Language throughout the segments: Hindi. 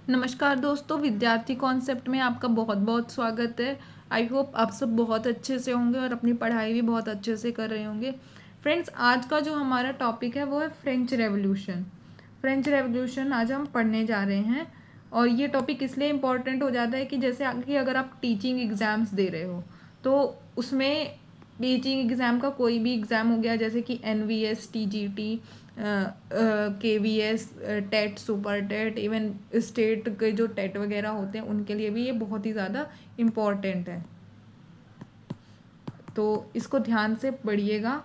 नमस्कार दोस्तों, विद्यार्थी कॉन्सेप्ट में आपका बहुत बहुत स्वागत है। आई होप आप सब बहुत अच्छे से होंगे और अपनी पढ़ाई भी बहुत अच्छे से कर रहे होंगे। फ्रेंड्स, आज का जो हमारा टॉपिक है वो है फ्रेंच रेवोल्यूशन। फ्रेंच रेवोल्यूशन आज हम पढ़ने जा रहे हैं और ये टॉपिक इसलिए इम्पॉर्टेंट हो जाता है कि जैसे कि अगर आप टीचिंग एग्ज़ाम्स दे रहे हो तो उसमें टीचिंग एग्ज़ाम का कोई भी एग्ज़ाम हो गया, जैसे कि NVS, TGT, KVS, TET, super TET, even state के जो टेट वगैरह होते हैं उनके लिए भी ये बहुत ही ज़्यादा इम्पॉर्टेंट है। तो इसको ध्यान से पढ़िएगा।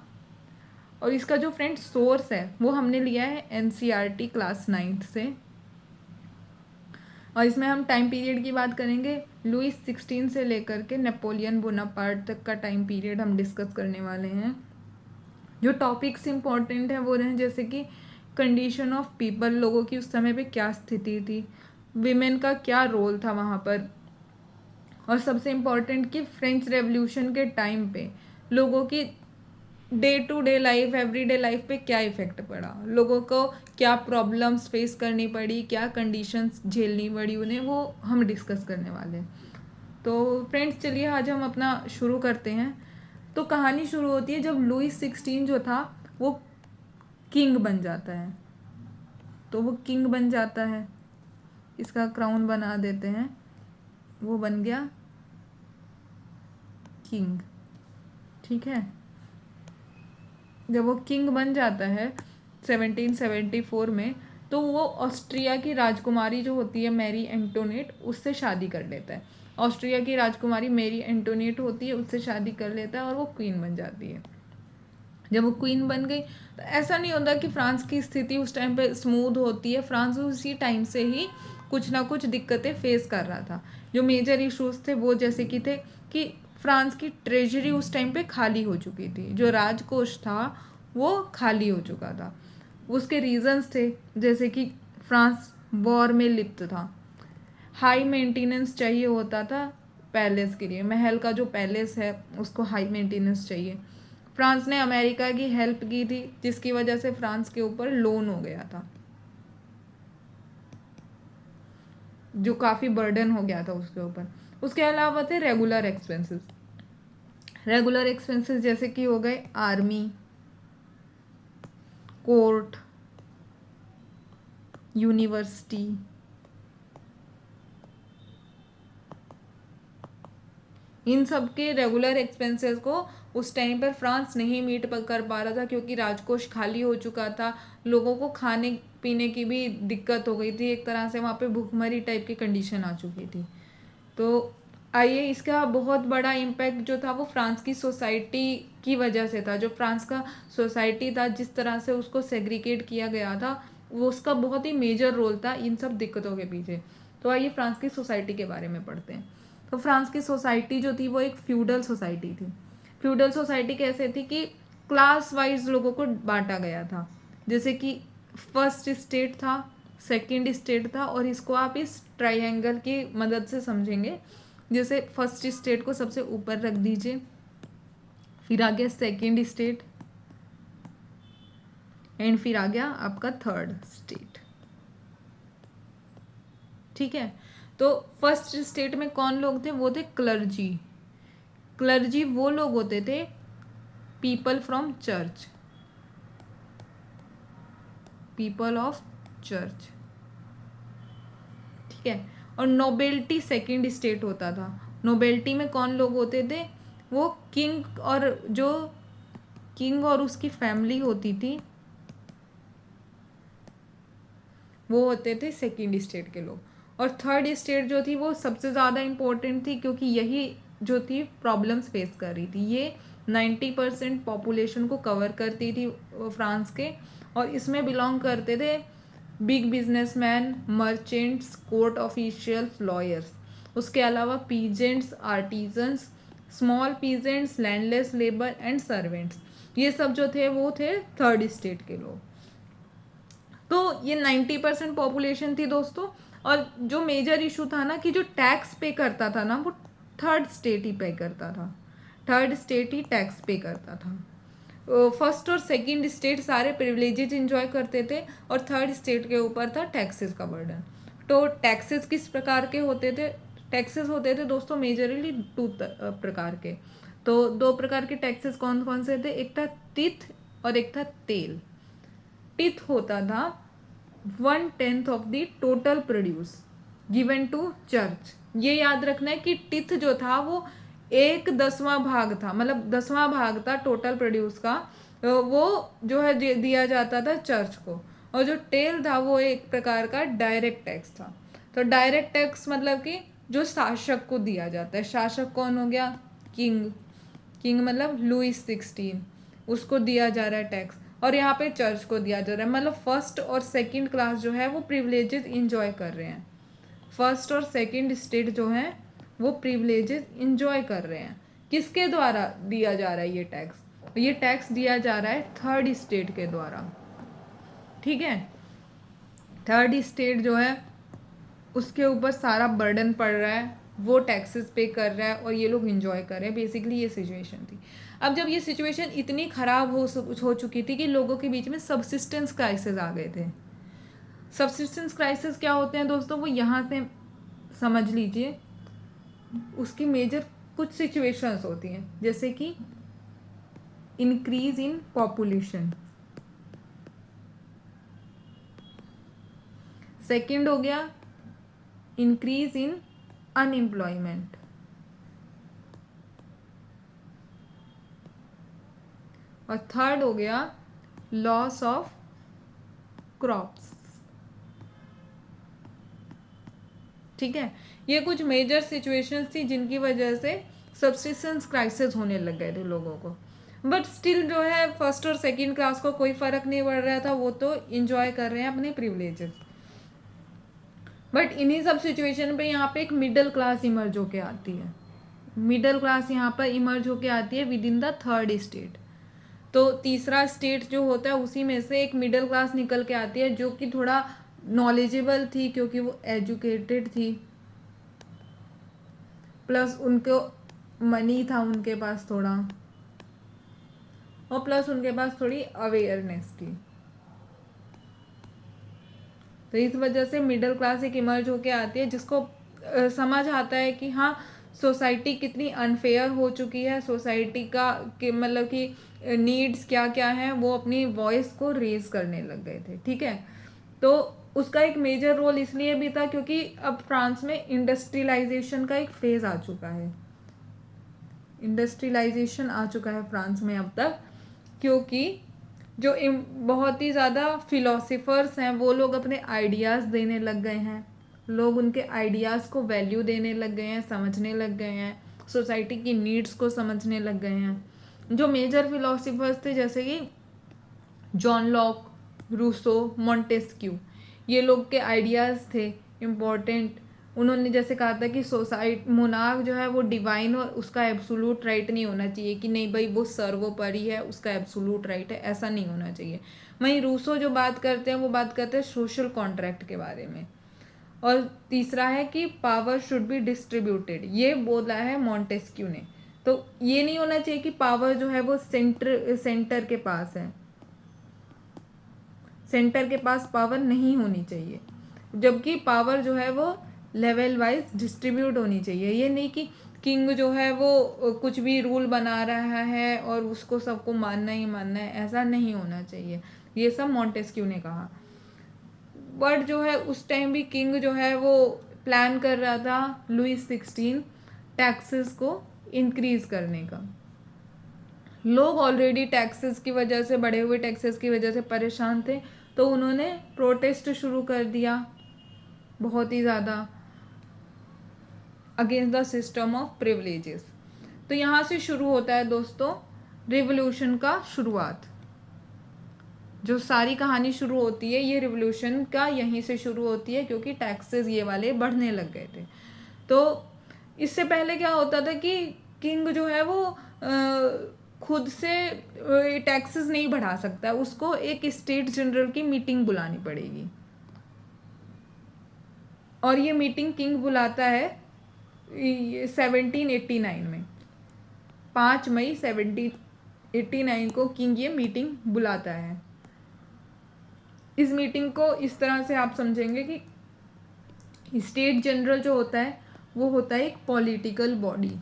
और इसका जो फ्रेंड सोर्स है वो हमने लिया है NCERT क्लास 9th से। और इसमें हम टाइम पीरियड की बात करेंगे। लुइस 16 से लेकर के नेपोलियन बोनापार्ट तक का टाइम पीरियड हम डिस्कस करने वाले हैं। जो टॉपिक्स इम्पॉर्टेंट हैं वो रहे जैसे कि कंडीशन ऑफ पीपल, लोगों की उस समय पे क्या स्थिति थी, विमेन का क्या रोल था वहाँ पर, और सबसे इम्पॉर्टेंट कि फ्रेंच रेवोल्यूशन के टाइम पे लोगों की day to day life, everyday life पे क्या इफेक्ट पड़ा, लोगों को क्या प्रॉब्लम्स फेस करनी पड़ी, क्या कंडीशंस झेलनी पड़ी उन्हें, वो हम डिस्कस करने वाले हैं। तो फ्रेंड्स चलिए आज हम अपना शुरू करते हैं। तो कहानी शुरू होती है जब लुइस 16 जो था वो किंग बन जाता है। तो वो किंग बन जाता है, इसका क्राउन बना देते हैं, वो बन गया किंग। ठीक है, जब वो किंग बन जाता है 1774 में, तो वो ऑस्ट्रिया की राजकुमारी जो होती है मैरी एंटोनेट, उससे शादी कर लेता है। ऑस्ट्रिया की राजकुमारी मैरी एंटोनेट होती है, उससे शादी कर लेता है और वो क्वीन बन जाती है। जब वो क्वीन बन गई तो ऐसा नहीं होता कि फ्रांस की स्थिति उस टाइम पे स्मूथ होती है। फ्रांस उसी टाइम से ही कुछ ना कुछ दिक्कतें फेस कर रहा था। जो मेजर इश्यूज थे वो जैसे कि थे कि फ्रांस की ट्रेजरी उस टाइम पे खाली हो चुकी थी, जो राजकोष था वो खाली हो चुका था। उसके रीजंस थे जैसे कि फ्रांस वॉर में लिप्त था, हाई मेंटेनेंस चाहिए होता था पैलेस के लिए, महल का जो पैलेस है उसको हाई मेंटेनेंस चाहिए। फ्रांस ने अमेरिका की हेल्प की थी जिसकी वजह से फ्रांस के ऊपर लोन हो गया था, जो काफ़ी बर्डन हो गया था उसके ऊपर। उसके अलावा थे रेगुलर एक्सपेंसेस। रेगुलर एक्सपेंसेस जैसे कि हो गए आर्मी, कोर्ट, यूनिवर्सिटी, इन सब के रेगुलर एक्सपेंसेस को उस टाइम पर फ्रांस नहीं मीट कर पा रहा था क्योंकि राजकोष खाली हो चुका था। लोगों को खाने पीने की भी दिक्कत हो गई थी, एक तरह से वहाँ पे भूखमरी टाइप की कंडीशन आ चुकी थी। तो आइए, इसका बहुत बड़ा इम्पैक्ट जो था वो फ्रांस की सोसाइटी की वजह से था। जो फ्रांस का सोसाइटी था, जिस तरह से उसको सेग्रीगेट किया गया था, वो उसका बहुत ही मेजर रोल था इन सब दिक्कतों के पीछे। तो आइए फ्रांस की सोसाइटी के बारे में पढ़ते हैं। तो फ्रांस की सोसाइटी जो थी वो एक फ्यूडल सोसाइटी थी। फ्यूडल सोसाइटी कैसे थी कि क्लास वाइज लोगों को बांटा गया था। जैसे कि फर्स्ट स्टेट था, सेकंड स्टेट था, और इसको आप इस ट्रायंगल की मदद से समझेंगे। जैसे फर्स्ट स्टेट को सबसे ऊपर रख दीजिए, फिर आ गया सेकंड स्टेट, एंड फिर आ गया आपका थर्ड स्टेट। ठीक है, तो फर्स्ट स्टेट में कौन लोग थे? वो थे क्लर्जी। क्लर्जी वो लोग होते थे, people from church, people of church. ठीक है, और नोबेल्टी सेकंड स्टेट होता था। नोबेल्टी में कौन लोग होते थे? वो किंग, और जो किंग और उसकी फैमिली होती थी वो होते थे सेकंड स्टेट के लोग। और थर्ड स्टेट जो थी वो सबसे ज़्यादा इम्पोर्टेंट थी क्योंकि यही जो थी प्रॉब्लम्स फेस कर रही थी। ये 90% पॉपुलेशन को कवर करती थी फ्रांस के, और इसमें बिलोंग करते थे big businessman, merchants, court officials, lawyers. उसके अलावा peasants, artisans, small peasants, landless labour and servants, ये सब जो थे वो थे थर्ड स्टेट के लोग। तो ये 90% पॉपुलेशन थी दोस्तों। और जो मेजर इशू था ना कि जो टैक्स पे करता था ना वो थर्ड स्टेट ही पे करता था, थर्ड स्टेट ही टैक्स पे करता था। फर्स्ट और सेकंड स्टेट सारे प्रिविलेजेस इंजॉय करते थे और थर्ड स्टेट के ऊपर था टैक्सेस का बर्डन। तो टैक्सेस किस प्रकार के होते थे? टैक्सेस होते थे दोस्तों मेजरली टू प्रकार के। तो दो प्रकार के टैक्सेस कौन कौन से थे? एक था टिथ और एक था तेल। टिथ होता था 1/10 of the total produce given to church. ये याद रखना है कि टिथ जो था वो 1/10वां भाग था, मतलब 10वां भाग था टोटल प्रोड्यूस का, वो जो है दिया जाता था चर्च को। और जो टेल था वो एक प्रकार का डायरेक्ट टैक्स था। तो डायरेक्ट टैक्स मतलब कि जो शासक को दिया जाता है। शासक कौन हो गया? किंग। किंग मतलब लुइस 16, उसको दिया जा रहा है टैक्स। और यहाँ पे चर्च को दिया जा रहा है, मतलब फर्स्ट और सेकंड क्लास जो है वो प्रिविलेजेस इंजॉय कर रहे हैं। फर्स्ट और सेकंड स्टेट जो है वो प्रिविलेजेस इंजॉय कर रहे हैं। किसके द्वारा दिया जा रहा है ये टैक्स? ये टैक्स दिया जा रहा है थर्ड स्टेट के द्वारा। ठीक है, थर्ड स्टेट जो है उसके ऊपर सारा बर्डन पड़ रहा है, वो टैक्सेस पे कर रहा है और ये लोग इंजॉय कर रहे हैं। बेसिकली ये सिचुएशन थी। अब जब ये सिचुएशन इतनी ख़राब हो चुकी थी कि लोगों के बीच में सबसिस्टेंस क्राइसिस आ गए थे। सबसिस्टेंस क्राइसिस क्या होते हैं दोस्तों, वो यहाँ से समझ लीजिए। उसकी मेजर कुछ सिचुएशंस होती हैं, जैसे कि इंक्रीज इन पॉपुलेशन, सेकंड हो गया इंक्रीज इन अनएम्प्लॉयमेंट, और थर्ड हो गया लॉस ऑफ क्रॉप्स। ठीक है, ये कुछ मेजर सिचुएशंस थी जिनकी वजह से सब्सिस्टेंस क्राइसिस होने लग गए थे लोगों को। बट स्टिल जो है फर्स्ट और सेकंड क्लास को कोई फर्क नहीं पड़ रहा था, वो तो इंजॉय कर रहे हैं अपने प्रिविलेजेस। बट इन्हीं सब सिचुएशन पे यहाँ पे एक मिडिल क्लास इमर्ज होके आती है। मिडिल क्लास यहाँ पर इमर्ज होके आती है with in the third state. तो तीसरा स्टेट जो होता है उसी में से एक मिडिल क्लास निकल के आती है, जो कि थोड़ा नॉलेजेबल थी क्योंकि वो एजुकेटेड थी, प्लस उनको मनी था उनके पास थोड़ा, और प्लस उनके पास थोड़ी अवेयरनेस थी। तो इस वजह से मिडिल क्लास एक इमर्ज होके आती है, जिसको समझ आता है कि हाँ सोसाइटी कितनी अनफेयर हो चुकी है, सोसाइटी का मतलब कि नीड्स क्या क्या हैं, वो अपनी वॉइस को रेज करने लग गए थे। ठीक है, तो उसका एक मेजर रोल इसलिए भी था क्योंकि अब फ्रांस में इंडस्ट्रियलाइजेशन का एक फेज आ चुका है। इंडस्ट्रियलाइजेशन आ चुका है फ्रांस में अब तक, क्योंकि जो बहुत ही ज़्यादा फिलोसफर्स हैं वो लोग अपने आइडियाज़ देने लग गए हैं। लोग उनके आइडियाज़ को वैल्यू देने लग गए हैं, समझने लग गए हैं, सोसाइटी की नीड्स को समझने लग गए हैं। जो मेजर फिलोसफर्स थे जैसे कि जॉन लॉक, रूसो, मॉन्टेस्क्यू, ये लोग के आइडियाज़ थे इम्पोर्टेंट। उन्होंने जैसे कहा था कि सोसाइटी मोनार्क जो है वो डिवाइन और उसका एब्सोल्यूट राइट नहीं होना चाहिए, कि नहीं भाई वो सर्वोपरि है, उसका एब्सोल्यूट राइट है, ऐसा नहीं होना चाहिए। वहीं रूसो जो बात करते हैं वो बात करते हैं सोशल कॉन्ट्रैक्ट के बारे में। और तीसरा है कि पावर शुड बी डिस्ट्रीब्यूटेड, ये बोला है मॉन्टेस्क्यू ने। तो ये नहीं होना चाहिए कि पावर जो है वो सेंटर के पास है, सेंटर के पास पावर नहीं होनी चाहिए, जबकि पावर जो है वो लेवल वाइज डिस्ट्रीब्यूट होनी चाहिए। ये नहीं कि किंग जो है वो कुछ भी रूल बना रहा है और उसको सबको मानना ही मानना है, ऐसा नहीं होना चाहिए। ये सब मॉन्टेस्क्यू ने कहा। बट जो है उस टाइम भी किंग जो है वो प्लान कर रहा था लुइस 16 टैक्सेस को इंक्रीज करने का। लोग ऑलरेडी टैक्सेस की वजह से, बढ़े हुए टैक्सेस की वजह से परेशान थे, तो उन्होंने प्रोटेस्ट शुरू कर दिया बहुत ही ज़्यादा against the system of privileges. तो यहाँ से शुरू होता है दोस्तों रिवोल्यूशन का शुरुआत। जो सारी कहानी शुरू होती है ये रिवोल्यूशन का यहीं से शुरू होती है, क्योंकि टैक्सेस ये वाले बढ़ने लग गए थे। तो इससे पहले क्या होता था कि किंग जो है वो खुद से टैक्सेस नहीं बढ़ा सकता, उसको एक स्टेट जनरल की मीटिंग बुलानी पड़ेगी। और ये मीटिंग किंग बुलाता है 1789 में, 5 मई 1789 को किंग ये मीटिंग बुलाता है। इस मीटिंग को इस तरह से आप समझेंगे कि स्टेट जनरल जो होता है वो होता है एक पॉलिटिकल बॉडी,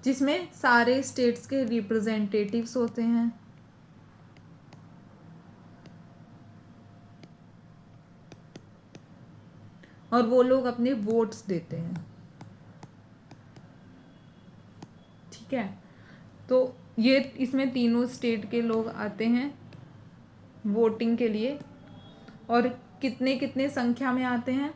जिसमें सारे स्टेट्स के रिप्रेजेंटेटिव्स होते हैं। और वो लोग अपने वोट्स देते हैं। ठीक है, तो ये इसमें तीनों स्टेट के लोग आते हैं वोटिंग के लिए। और कितने कितने संख्या में आते हैं?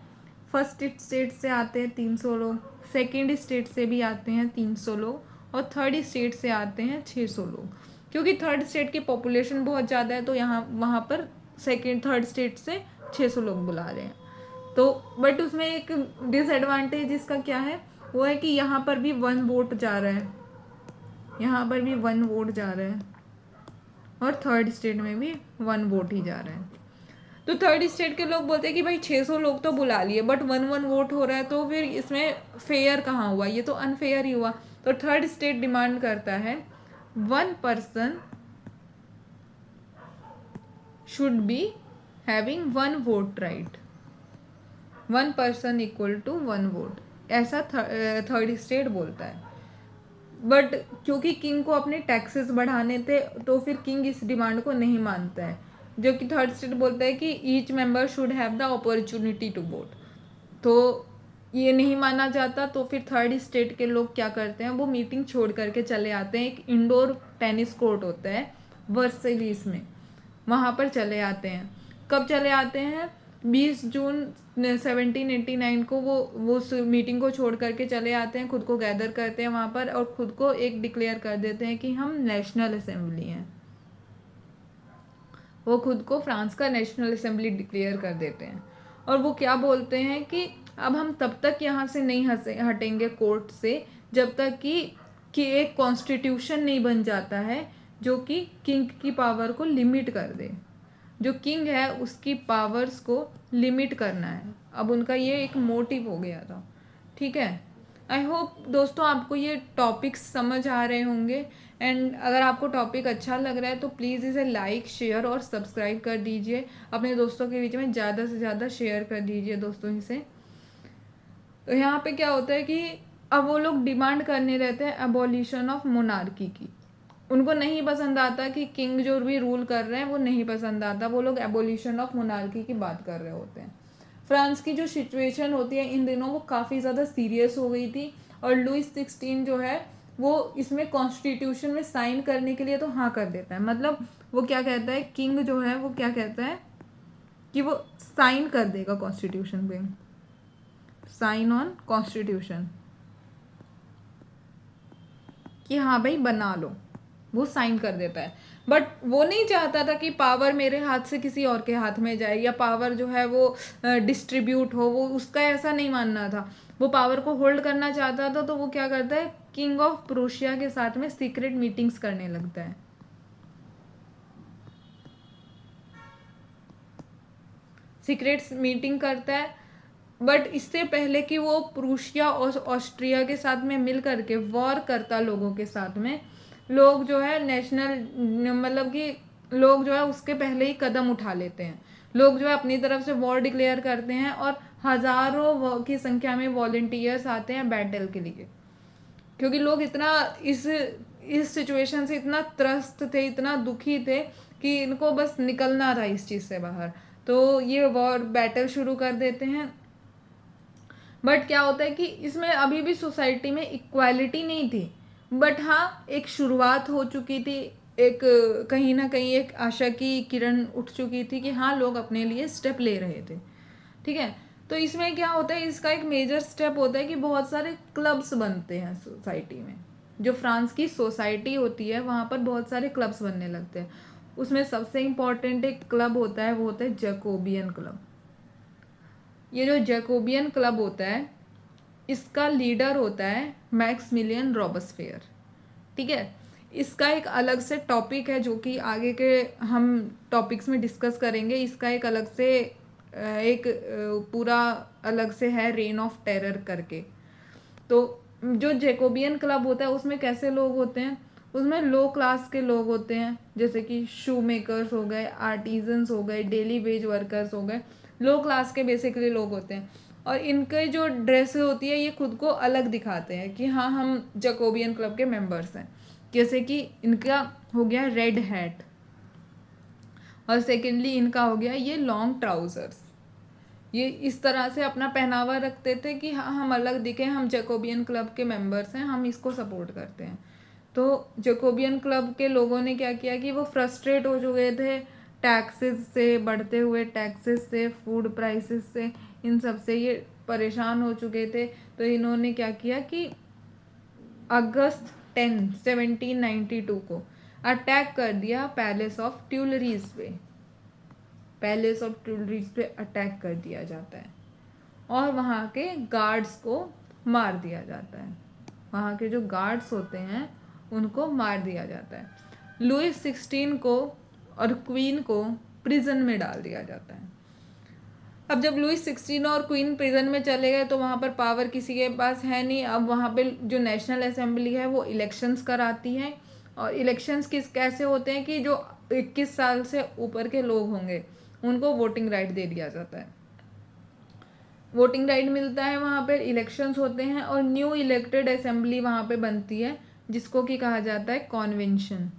फर्स्ट स्टेट से आते हैं 300 लोग, सेकंड स्टेट से भी आते हैं 300 लोग, और थर्ड स्टेट से आते हैं 600 लोग। क्योंकि थर्ड स्टेट की पॉपुलेशन बहुत ज़्यादा है, तो यहाँ वहाँ पर सेकंड थर्ड स्टेट से 600 लोग बुला रहे हैं। तो बट उसमें एक डिसएडवांटेज इसका क्या है, वो है कि यहाँ पर भी 1 वोट जा रहा है, यहाँ पर भी 1 वोट जा रहा है, और थर्ड स्टेट में भी 1 वोट ही जा रहा है। तो थर्ड स्टेट के लोग बोलते हैं कि भाई 600 लोग तो बुला लिए, बट 1 वोट हो रहा है, तो फिर इसमें फेयर कहाँ हुआ? ये तो अनफेयर ही हुआ। तो थर्ड स्टेट डिमांड करता है 1 person should be having 1 vote right, 1 person equal to 1 vote, ऐसा थर्ड स्टेट बोलता है। बट क्योंकि किंग को अपने टैक्सेस बढ़ाने थे, तो फिर किंग इस डिमांड को नहीं मानता है, जो कि थर्ड स्टेट बोलता है कि each member should have the opportunity to vote. तो ये नहीं माना जाता, तो फिर थर्ड स्टेट के लोग क्या करते हैं, वो मीटिंग छोड़ करके चले आते हैं। एक इंडोर टेनिस कोर्ट होता है वर्सेलिस में, वहाँ पर चले आते हैं। कब चले आते हैं? 20 जून 1789 को वो उस मीटिंग को छोड़ करके चले आते हैं, खुद को गैदर करते हैं वहाँ पर, और खुद को एक डिक्लेयर कर देते हैं कि हम नेशनल असेंबली हैं। वो खुद को फ्रांस का नेशनल असेंबली डिक्लेयर कर देते हैं। और वो क्या बोलते हैं कि अब हम तब तक यहाँ से नहीं हटेंगे कोर्ट से, जब तक कि एक कॉन्स्टिट्यूशन नहीं बन जाता है जो कि किंग की पावर को लिमिट कर दे। जो किंग है उसकी पावर्स को लिमिट करना है। अब उनका ये एक मोटिव हो गया था। ठीक है, आई होप दोस्तों आपको ये टॉपिक्स समझ आ रहे होंगे। एंड अगर आपको टॉपिक अच्छा लग रहा है तो प्लीज़ इसे लाइक, शेयर और सब्सक्राइब कर दीजिए। अपने दोस्तों के बीच में ज़्यादा से ज़्यादा शेयर कर दीजिए दोस्तों से। तो यहाँ पे क्या होता है कि अब वो लोग डिमांड करने रहते हैं अबॉलिशन ऑफ मोनार्की की। उनको नहीं पसंद आता कि किंग जो भी रूल कर रहे हैं वो नहीं पसंद आता, वो लोग एबोलिशन ऑफ मोनार्की की बात कर रहे होते हैं। फ्रांस की जो सिचुएशन होती है इन दिनों वो काफ़ी ज़्यादा सीरियस हो गई थी, और लुइस 16 जो है वो इसमें कॉन्स्टिट्यूशन में साइन करने के लिए तो हाँ कर देता है। मतलब वो क्या कहता है, किंग जो है वो क्या कहता है कि वो साइन कर देगा कॉन्स्टिट्यूशन पे, साइन ऑन कॉन्स्टिट्यूशन, कि हाँ भाई बना लो, वो साइन कर देता है। बट वो नहीं चाहता था कि पावर मेरे हाथ से किसी और के हाथ में जाए, या पावर जो है वो डिस्ट्रीब्यूट हो, वो उसका ऐसा नहीं मानना था। वो पावर को होल्ड करना चाहता था। तो वो क्या करता है, किंग ऑफ प्रूशिया के साथ में सीक्रेट मीटिंग्स करने लगता है। सीक्रेट मीटिंग करता है, बट इससे पहले कि वो प्रूशिया और ऑस्ट्रिया के साथ में मिल करके वॉर करता लोगों के साथ में, लोग जो है नेशनल मतलब कि लोग जो है उसके पहले ही कदम उठा लेते हैं। लोग जो है अपनी तरफ से वॉर डिक्लेयर करते हैं, और हज़ारों की संख्या में वॉलंटियर्स आते हैं बैटल के लिए। क्योंकि लोग इतना इस सिचुएशन से इतना त्रस्त थे, इतना दुखी थे कि इनको बस निकलना था इस चीज़ से बाहर। तो ये वॉर बैटल शुरू कर देते हैं। बट क्या होता है कि इसमें अभी भी सोसाइटी में इक्वालिटी नहीं थी, बट हाँ एक शुरुआत हो चुकी थी। एक कहीं ना कहीं एक आशा की किरण उठ चुकी थी कि हाँ लोग अपने लिए स्टेप ले रहे थे। ठीक है, तो इसमें क्या होता है, इसका एक मेजर स्टेप होता है कि बहुत सारे क्लब्स बनते हैं सोसाइटी में। जो फ्रांस की सोसाइटी होती है वहाँ पर बहुत सारे क्लब्स बनने लगते हैं। उसमें सबसे इम्पॉर्टेंट एक क्लब होता है, वो होता है जैकोबियन क्लब। ये जो जैकोबियन क्लब होता है इसका लीडर होता है मैक्समिलियन रॉबस्फेयर। ठीक है, इसका एक अलग से टॉपिक है जो कि आगे के हम टॉपिक्स में डिस्कस करेंगे। इसका एक अलग से एक पूरा अलग से है रेन ऑफ टेरर करके। तो जो जैकोबियन क्लब होता है उसमें कैसे लोग होते हैं, उसमें लो क्लास के लोग होते हैं, जैसे कि शू मेकर्स हो गए, आर्टिजन्स हो गए, डेली वेज वर्कर्स हो गए, लो क्लास के बेसिकली लोग होते हैं। और इनके जो ड्रेस होती है ये खुद को अलग दिखाते हैं कि हाँ हम जैकोबियन क्लब के मेंबर्स हैं। जैसे कि इनका हो गया रेड हैट, और सेकेंडली इनका हो गया ये लॉन्ग ट्राउजर्स। ये इस तरह से अपना पहनावा रखते थे कि हाँ हम अलग दिखे, हम जैकोबियन क्लब के मेंबर्स हैं, हम इसको सपोर्ट करते हैं। तो जैकोबियन क्लब के लोगों ने क्या किया कि वो फ्रस्ट्रेट हो चुके थे टैक्सेस से, बढ़ते हुए टैक्सेस से, फूड प्राइसेस से, इन सब से ये परेशान हो चुके थे। तो इन्होंने क्या किया कि अगस्त 10, 1792 को अटैक कर दिया पैलेस ऑफ ट्यूलरीज पे। पैलेस ऑफ ट्यूलरीज पे अटैक कर दिया जाता है और वहाँ के गार्ड्स को मार दिया जाता है। वहाँ के जो गार्ड्स होते हैं उनको मार दिया जाता है। लुइस 16 को और क्वीन को प्रिजन में डाल दिया जाता है। अब जब लुइस 16 और क्वीन प्रिजन में चले गए तो वहाँ पर पावर किसी के पास है नहीं। अब वहाँ पे जो नेशनल असेंबली है वो इलेक्शंस कराती है, और इलेक्शंस कैसे होते हैं कि जो 21 साल से ऊपर के लोग होंगे उनको वोटिंग राइट दे दिया जाता है। वोटिंग राइट मिलता है, वहाँ पे इलेक्शंस होते हैं और न्यू इलेक्टेड असेंबली वहाँ पे बनती है जिसको कि कहा जाता है कॉन्वेंशन।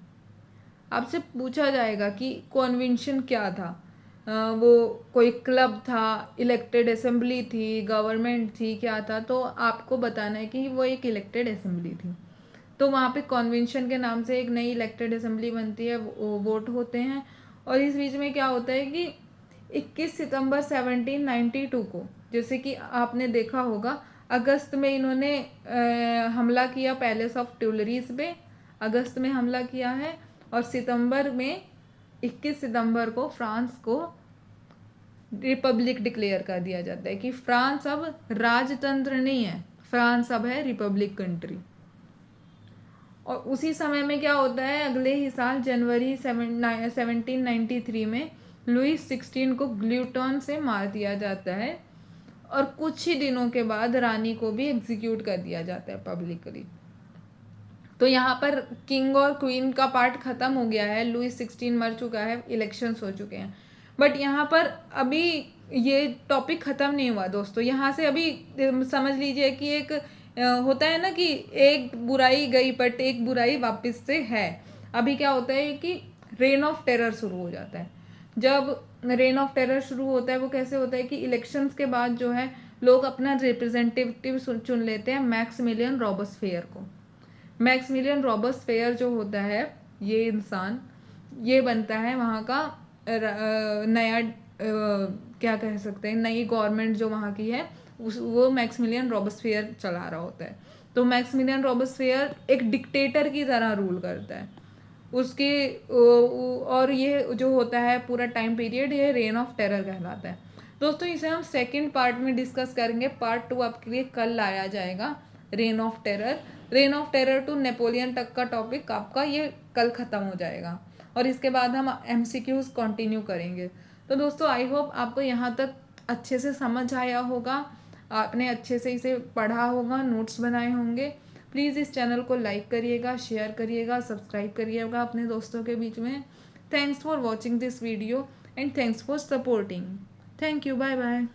आपसे पूछा जाएगा कि कॉन्वेंशन क्या था। वो कोई क्लब था, इलेक्टेड असेंबली थी, गवर्नमेंट थी, क्या था? तो आपको बताना है कि वो एक इलेक्टेड असेंबली थी। तो वहाँ पे कॉन्वेंशन के नाम से एक नई इलेक्टेड असेंबली बनती है, वोट होते हैं। और इस बीच में क्या होता है कि 21 सितंबर 1792 को, जैसे कि आपने देखा होगा, अगस्त में इन्होंने हमला किया पैलेस ऑफ ट्यूलरीज पे, अगस्त में हमला किया है। और सितंबर में 21 सितंबर को फ्रांस को रिपब्लिक डिक्लेयर कर दिया जाता है कि फ्रांस अब राजतंत्र नहीं है, फ्रांस अब है रिपब्लिक कंट्री। और उसी समय में क्या होता है, अगले ही साल जनवरी 1793 में लुइस 16 को ग्लूटन से मार दिया जाता है, और कुछ ही दिनों के बाद रानी को भी एग्जीक्यूट कर दिया जाता है पब्लिकली। तो यहाँ पर किंग और क्वीन का पार्ट खत्म हो गया है, लुइस 16 मर चुका है, इलेक्शंस हो चुके हैं। बट यहाँ पर अभी ये टॉपिक ख़त्म नहीं हुआ दोस्तों। यहाँ से अभी समझ लीजिए कि एक होता है ना कि एक बुराई गई बट एक बुराई वापस से है। अभी क्या होता है कि रेन ऑफ टेरर शुरू हो जाता है। जब रेन ऑफ टेरर शुरू होता है वो कैसे होता है कि इलेक्शंस के बाद जो है लोग अपना रिप्रेजेंटेटिव चुन लेते हैं मैक्सिमिलियन रॉबस्फेयर को। मैक्सिमिलियन रॉबस्फेयर जो होता है, ये इंसान, ये बनता है वहाँ का नया क्या कह सकते हैं, नई गवर्नमेंट जो वहाँ की है वो मैक्सिमिलियन रॉबस्फेयर चला रहा होता है। तो मैक्सिमिलियन रॉबस्फेयर एक डिक्टेटर की तरह रूल करता है उसके। और ये जो होता है पूरा टाइम पीरियड, ये रेन ऑफ टेरर कहलाता है दोस्तों। इसे हम सेकंड पार्ट में डिस्कस करेंगे। पार्ट 2 आपके लिए कल लाया जाएगा, reign of terror. Reign of terror to Napoleon तक का टॉपिक आपका ये कल ख़त्म हो जाएगा, और इसके बाद हम MCQs कंटिन्यू करेंगे। तो दोस्तों आई होप आपको यहाँ तक अच्छे से समझ आया होगा, आपने अच्छे से इसे पढ़ा होगा, नोट्स बनाए होंगे। प्लीज़ इस चैनल को लाइक करिएगा, शेयर करिएगा, सब्सक्राइब करिएगा अपने दोस्तों के बीच में। Thanks for watching this video and thanks for supporting. Thank you, bye bye.